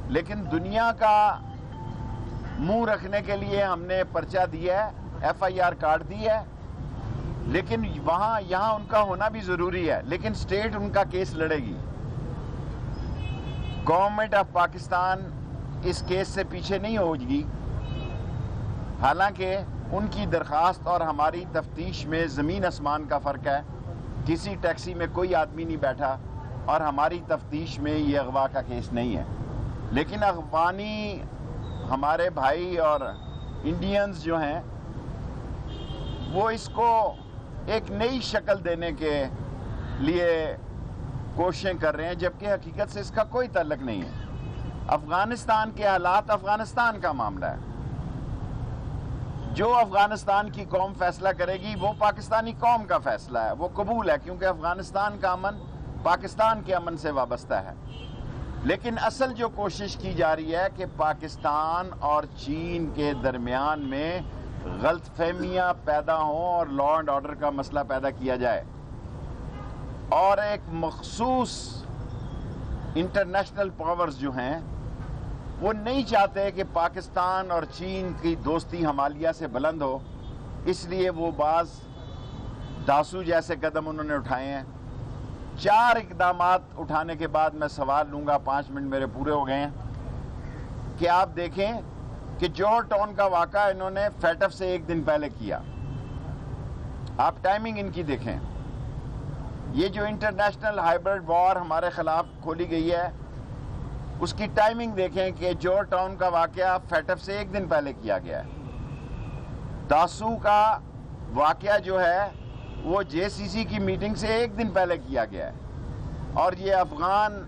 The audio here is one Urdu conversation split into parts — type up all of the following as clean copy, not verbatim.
لیکن دنیا کا منہ رکھنے کے لیے ہم نے پرچہ دیا ہے، ایف آئی آر کارڈ دی ہے، لیکن یہاں ان کا ہونا بھی ضروری ہے، لیکن سٹیٹ ان کا کیس لڑے گی۔ گورنمنٹ آف پاکستان اس کیس سے پیچھے نہیں ہوگی، حالانکہ ان کی درخواست اور ہماری تفتیش میں زمین آسمان کا فرق ہے۔ کسی ٹیکسی میں کوئی آدمی نہیں بیٹھا اور ہماری تفتیش میں یہ اغوا کا کیس نہیں ہے، لیکن افغانی ہمارے بھائی اور انڈینز جو ہیں وہ اس کو ایک نئی شکل دینے کے لیے کوششیں کر رہے ہیں، جبکہ حقیقت سے اس کا کوئی تعلق نہیں ہے۔ افغانستان کے حالات افغانستان کا معاملہ ہے، جو افغانستان کی قوم فیصلہ کرے گی وہ پاکستانی قوم کا فیصلہ ہے، وہ قبول ہے، کیونکہ افغانستان کا امن پاکستان کے امن سے وابستہ ہے۔ لیکن اصل جو کوشش کی جا رہی ہے کہ پاکستان اور چین کے درمیان میں غلط فہمیاں پیدا ہوں اور لا اینڈ آرڈر کا مسئلہ پیدا کیا جائے، اور ایک مخصوص انٹرنیشنل پاورز جو ہیں وہ نہیں چاہتے کہ پاکستان اور چین کی دوستی ہمالیہ سے بلند ہو، اس لیے وہ بعض داسو جیسے قدم انہوں نے اٹھائے ہیں۔ 4 اقدامات اٹھانے کے بعد میں سوال لوں گا، 5 منٹ میرے پورے ہو گئے ہیں، کہ آپ دیکھیں کہ جوہر ٹاؤن کا واقعہ انہوں نے فیٹف سے 1 دن پہلے کیا۔ آپ ٹائمنگ ان کی دیکھیں، یہ جو انٹرنیشنل ہائبرڈ وار ہمارے خلاف کھولی گئی ہے اس کی ٹائمنگ دیکھیں کہ جوہر ٹاؤن کا واقعہ فیٹف سے 1 دن پہلے کیا گیا ہے۔ داسو کا واقعہ جو ہے وہ جے سی سی کی میٹنگ سے 1 دن پہلے کیا گیا ہے، اور یہ افغان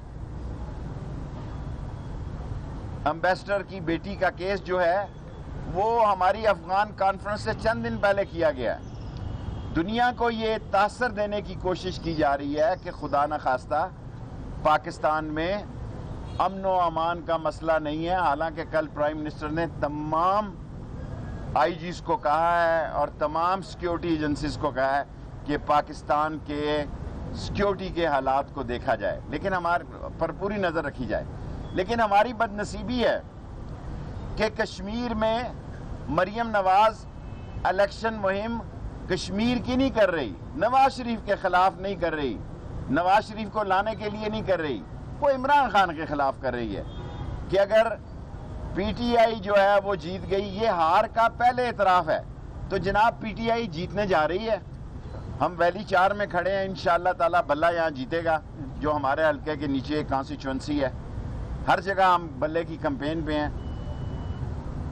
امبیسڈر کی بیٹی کا کیس جو ہے وہ ہماری افغان کانفرنس سے چند دن پہلے کیا گیا ہے۔ دنیا کو یہ تاثر دینے کی کوشش کی جا رہی ہے کہ خدا نخواستہ پاکستان میں امن و امان کا مسئلہ نہیں ہے، حالانکہ کل پرائم منسٹر نے تمام آئی جیز کو کہا ہے اور تمام سیکیورٹی ایجنسیز کو کہا ہے کہ پاکستان کے سیکیورٹی کے حالات کو دیکھا جائے، لیکن ہمارے پر پوری نظر رکھی جائے۔ لیکن ہماری بد نصیبی ہے کہ کشمیر میں مریم نواز الیکشن مہم کشمیر کی نہیں کر رہی، نواز شریف کے خلاف نہیں کر رہی، نواز شریف کو لانے کے لیے نہیں کر رہی، وہ عمران خان کے خلاف کر رہی ہے کہ اگر پی ٹی آئی جو ہے وہ جیت گئی، یہ ہار کا پہلے اعتراف ہے، تو جناب پی ٹی آئی جیتنے جا رہی ہے۔ ہم ویلی 4 میں کھڑے ہیں، انشاءاللہ تعالی بلہ یہاں جیتے گا، جو ہمارے حلقے کے نیچے کانسٹیچوئنسی ہے، ہر جگہ ہم بلے کی کمپین پہ ہیں۔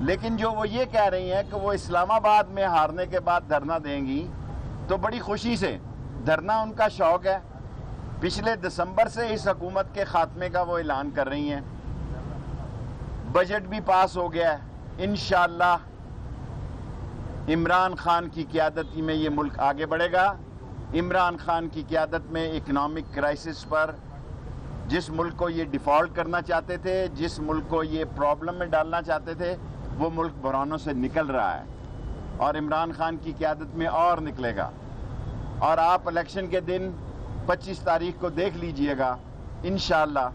لیکن جو وہ یہ کہہ رہی ہیں کہ وہ اسلام آباد میں ہارنے کے بعد دھرنا دیں گی، تو بڑی خوشی سے دھرنا ان کا شوق ہے، پچھلے دسمبر سے اس حکومت کے خاتمے کا وہ اعلان کر رہی ہیں۔ بجٹ بھی پاس ہو گیا ہے، انشاءاللہ عمران خان کی قیادت میں یہ ملک آگے بڑھے گا۔ عمران خان کی قیادت میں اکنامک کرائسس پر جس ملک کو یہ ڈیفالٹ کرنا چاہتے تھے، جس ملک کو یہ پرابلم میں ڈالنا چاہتے تھے، وہ ملک بحرانوں سے نکل رہا ہے، اور عمران خان کی قیادت میں اور نکلے گا۔ اور آپ الیکشن کے دن 25 تاریخ کو دیکھ لیجئے گا، انشاءاللہ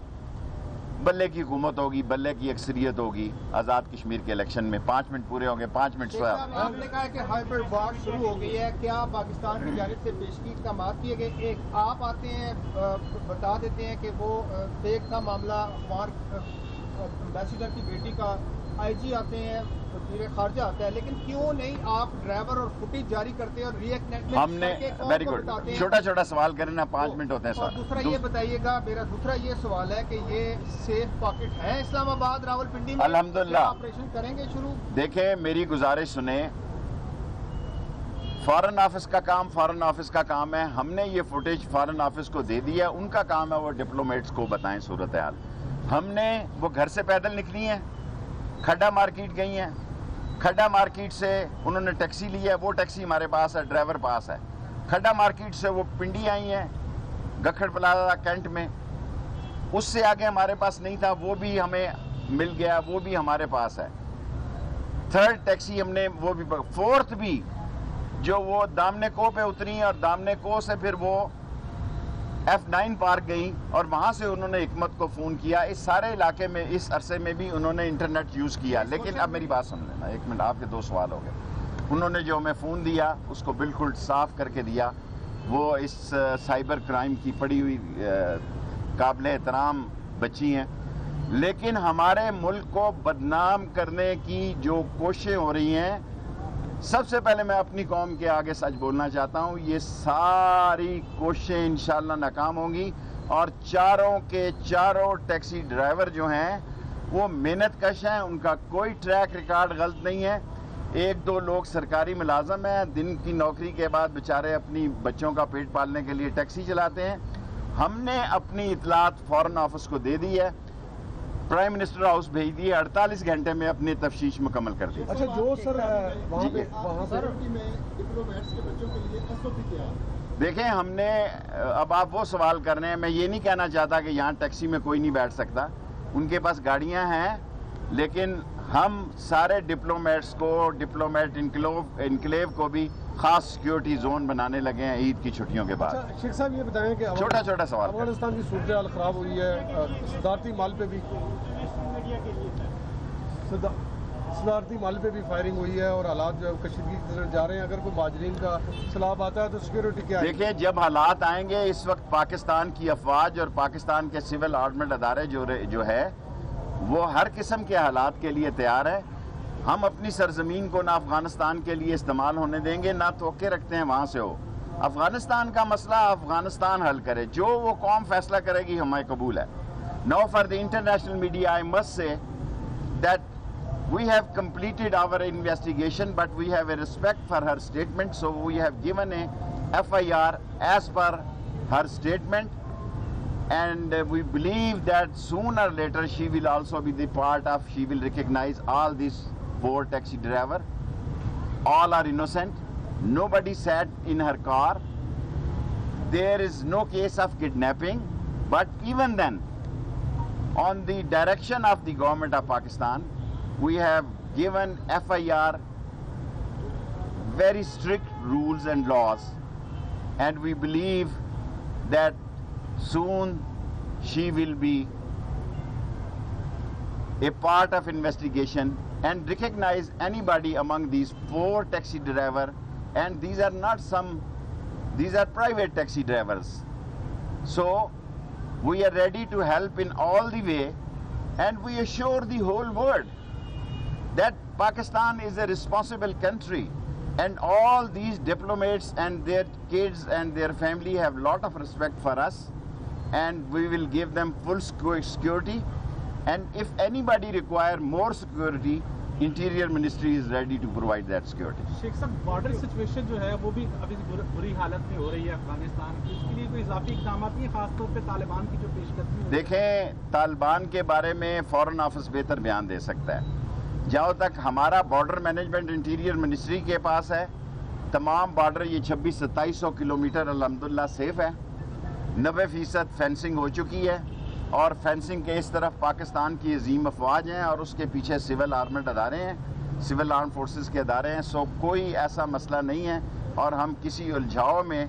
بلے کی حکومت ہوگی، بلے کی اکثریت ہوگی آزاد کشمیر کے الیکشن میں۔ 5 منٹ پورے ہو گئے، 5 منٹ سویا۔ آپ نے کہا کہ ہائبرڈ وار شروع ہو گئی ہے، کیا پاکستان کی جانب سے پیشگی اقدامات کیے گئے؟ ایک آپ آتے ہیں بتا دیتے ہیں کہ وہ فیک کا معاملہ، افغان امبیسڈر کی بیٹی کا، آئی جی آتے ہیں، وزیر خارجہ آتا ہے، لیکن کیوں نہیں آپ ڈرائیور اور فوٹیج جاری کرتے اور ری ایکٹیویٹ ہم نے ویری گڈ، چھوٹا چھوٹا سوال کریں نا، 5 منٹ ہوتے ہیں اور سوال۔ دوسرا یہ بتائیے گا، میرا دوسرا یہ سوال ہے کہ یہ سیف پاکٹ ہے اسلام آباد راول پنڈی میں؟ الحمدللہ آپریشن کریں گے شروع؟ دیکھیں میری گزارش سنیں، فارن آفس کا کام فارن آفس کا کام ہے، ہم نے یہ فوٹیج فارن آفس کو دے دیا، ان کا کام ہے وہ ڈپلومیٹس کو بتائیں صورتحال۔ ہم نے وہ گھر سے پیدل نکلی ہیں، کھڈا مارکیٹ گئی ہیں، کھڈا مارکیٹ سے انہوں نے ٹیکسی لی ہے، وہ ٹیکسی ہمارے پاس ہے، ڈرائیور پاس ہے۔ کھڈا مارکیٹ سے وہ پنڈی آئی ہیں، گکھڑ پلازا کینٹ میں، اس سے آگے ہمارے پاس نہیں تھا، وہ بھی ہمیں مل گیا، وہ بھی ہمارے پاس ہے۔ 3rd ٹیکسی ہم نے وہ بھی، 4th بھی جو وہ دامنے کو پہ اتری اور دامنے کو سے پھر وہ F9 پارک گئیں اور وہاں سے انہوں نے حکمت کو فون کیا. اس سارے علاقے میں اس عرصے میں بھی انہوں نے انٹرنیٹ یوز کیا. لیکن اب میری بات سن لینا, ایک منٹ, آپ کے 2 سوال ہو گئے. انہوں نے جو ہمیں فون دیا اس کو بالکل صاف کر کے دیا. وہ اس سائبر کرائم کی پڑی ہوئی قابل احترام بچی ہیں. لیکن ہمارے ملک کو بدنام کرنے کی جو کوششیں ہو رہی ہیں, سب سے پہلے میں اپنی قوم کے آگے سچ بولنا چاہتا ہوں, یہ ساری کوششیں انشاءاللہ ناکام ہوں گی. اور چاروں کے چاروں ٹیکسی ڈرائیور جو ہیں وہ محنت کش ہیں, ان کا کوئی ٹریک ریکارڈ غلط نہیں ہے. 1-2 لوگ سرکاری ملازم ہیں, دن کی نوکری کے بعد بیچارے اپنی بچوں کا پیٹ پالنے کے لیے ٹیکسی چلاتے ہیں. ہم نے اپنی اطلاعات فورن آفس کو دے دی ہے, پرائم منسٹر ہاؤس بھیج دی ہے, 48 گھنٹے میں اپنی تفتیش مکمل کر دی. اچھا جو سر وہاں پہ دیکھیں, ہم نے اب آپ وہ سوال کر رہے ہیں, میں یہ نہیں کہنا چاہتا کہ یہاں ٹیکسی میں کوئی نہیں بیٹھ سکتا, ان کے پاس گاڑیاں ہیں. لیکن ہم سارے ڈپلومیٹس کو, ڈپلومیٹ انکلیو کو بھی خاص سیکیورٹی زون بنانے لگے ہیں عید کی چھٹیوں کے بعد. شیخ صاحب یہ بتائیں کہ چھوٹا سوال کر. افغانستان کی صورتحال خراب ہوئی ہے, صدارتی مال پہ بھی فائرنگ ہوئی ہے اور حالات جو کشیدگی کی طرف جا رہے ہیں. اگر کوئی مہاجرین کا سیلاب آتا ہے تو سیکیورٹی کیا ہے؟ دیکھیں, جب حالات آئیں گے, اس وقت پاکستان کی افواج اور پاکستان کے سول آرمڈ ادارے جو ہے وہ ہر قسم کے حالات کے لیے تیار ہے. ہم اپنی سرزمین کو نہ افغانستان کے لیے استعمال ہونے دیں گے, نہ توقع رکھتے ہیں وہاں سے ہو. افغانستان کا مسئلہ افغانستان حل کرے, جو وہ قوم فیصلہ کرے گی ہمیں قبول ہے. Now for the international media I must say that we have completed our investigation, but we have a respect for her statement, so we have given a FIR as per her statement. And we believe that sooner or later she will also be the part of, she will recognize all these 4 taxi drivers. All are innocent. Nobody sat in her car. There is no case of kidnapping. But even then, on the direction of the government of Pakistan, we have given FIR very strict rules and laws. And we believe that soon she will be a part of investigation and recognize anybody among these 4 taxi drivers. And these are not these are private taxi drivers. So we are ready to help in all the way, and we assure the whole world that Pakistan is a responsible country, and all these diplomats and their kids and their family have lot of respect for us, and we will give them full security. And if anybody require more security, Interior Ministry is ready to provide that security. شیخ صاحب, بارڈر سچویشن جو ہے وہ بھی ابھی بری حالت میں ہو رہی ہے افغانستان کی, اس کے لیے کوئی اضافی اقدامات نہیں, خاص طور پہ طالبان کی جو پیش قدمی ہے؟ دیکھیں, طالبان کے بارے میں فورن آفس بہتر بیان دے سکتا ہے. جہاں تک ہمارا بارڈر مینجمنٹ انٹیریئر منسٹری کے پاس ہے, تمام بارڈر یہ 2600-2700 کلومیٹر الحمدللہ سیف ہے. 90% فینسنگ ہو چکی ہے, اور فینسنگ کے اس طرف پاکستان کی عظیم افواج ہیں اور اس کے پیچھے سول آرمڈ ادارے ہیں, سول آرم فورسز کے ادارے ہیں. سو کوئی ایسا مسئلہ نہیں ہے, اور ہم کسی الجھاؤ میں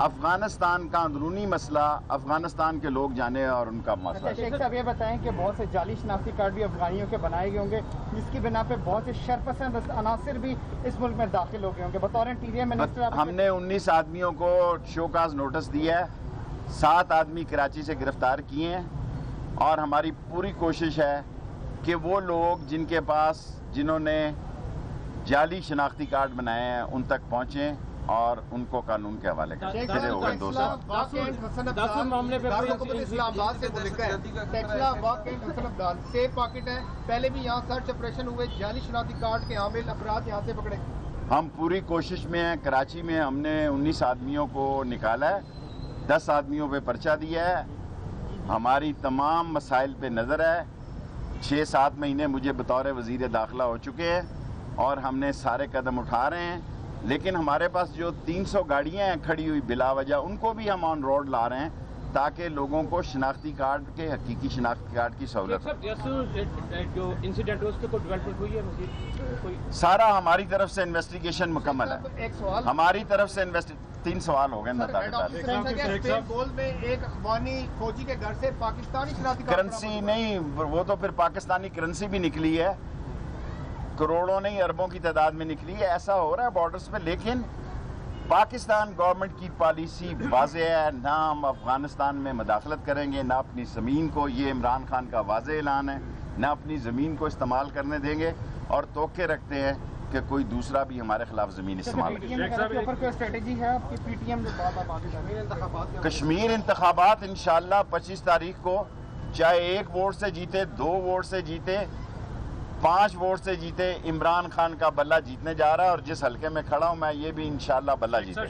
افغانستان کا اندرونی مسئلہ افغانستان کے لوگ جانے اور ان کا مسئلہ. شیخ صاحب یہ بتائیں کہ بہت سے جعلی شناختی کارڈ بھی افغانیوں کے بنائے گئے ہوں گے, جس کی بنا پہ بہت سے شرپسند عناصر بھی اس ملک میں داخل ہو گئے ہوں گے. بطور انٹیریئر منسٹر ہم نے 19 آدمیوں کو شو کاز نوٹس دیا ہے, 7 آدمی کراچی سے گرفتار کیے ہیں, اور ہماری پوری کوشش ہے کہ وہ لوگ جنہوں نے جعلی شناختی کارڈ بنائے ہیں ان تک پہنچیں اور ان کو قانون کے حوالے کریں. ٹیکسلا واقع حسن عبدال سیف پاکٹ ہے, پہلے بھی یہاں سرچ آپریشن ہوئے, جعلی شناختی کارڈ کے حامل افراد یہاں سے پکڑے. ہم پوری کوشش میں ہیں. کراچی میں ہم نے 19 آدمیوں کو نکالا ہے, 10 آدمیوں پہ پرچہ دیا ہے. ہماری تمام مسائل پہ نظر ہے. 6-7 مہینے مجھے بطور وزیر داخلہ ہو چکے ہیں اور ہم نے سارے قدم اٹھا رہے ہیں. لیکن ہمارے پاس جو 300 گاڑیاں ہیں کھڑی ہوئی بلا وجہ, ان کو بھی ہم آن روڈ لا رہے ہیں تاکہ لوگوں کو شناختی کارڈ کے حقیقی شناختی کارڈ کی سہولت جو انسیڈنٹ ہے اس کے کوئی ڈیولپمنٹ ہوئی ہے مزید؟ سارا ہماری طرف سے انویسٹیگیشن مکمل ہے. ایک سوال, ہماری طرف سے 3 سوال ہو گئے سر بتا ہیڈ دیتا آفس رہتا ہے کہ اسپین گول میں ایک افغانی فوجی کے گھر سے پاکستانی شناختی کارڈ کرنسی برآمد ہوا۔ نہیں، وہ تو پھر پاکستانی کرنسی بھی نکلی ہے، کروڑوں نہیں اربوں کی تعداد میں نکلی ہے. ایسا ہو رہا ہے بارڈرز پہ، لیکن پاکستان گورنمنٹ کی پالیسی واضح ہے، نہ ہم افغانستان میں مداخلت کریں گے، نہ اپنی زمین کو، یہ عمران خان کا واضح اعلان ہے، نہ اپنی زمین کو استعمال کرنے دیں گے، اور توقع رکھتے ہیں کہ کوئی دوسرا بھی ہمارے خلاف زمین استعمال پی کرے. ٹی ایم کے اوپر کوئی اسٹریٹجی ہے آپ کی؟ پی ٹی ایم جو بات کشمیر انتخابات انشاءاللہ 25 تاریخ کو، چاہے 1 ووٹ سے جیتے، 2 ووٹ سے جیتے، 5 ووٹ سے جیتے، عمران خان کا بلہ جیتنے جا رہا ہے، اور جس حلقے میں کھڑا ہوں میں، یہ بھی انشاءاللہ بلہ جیتے.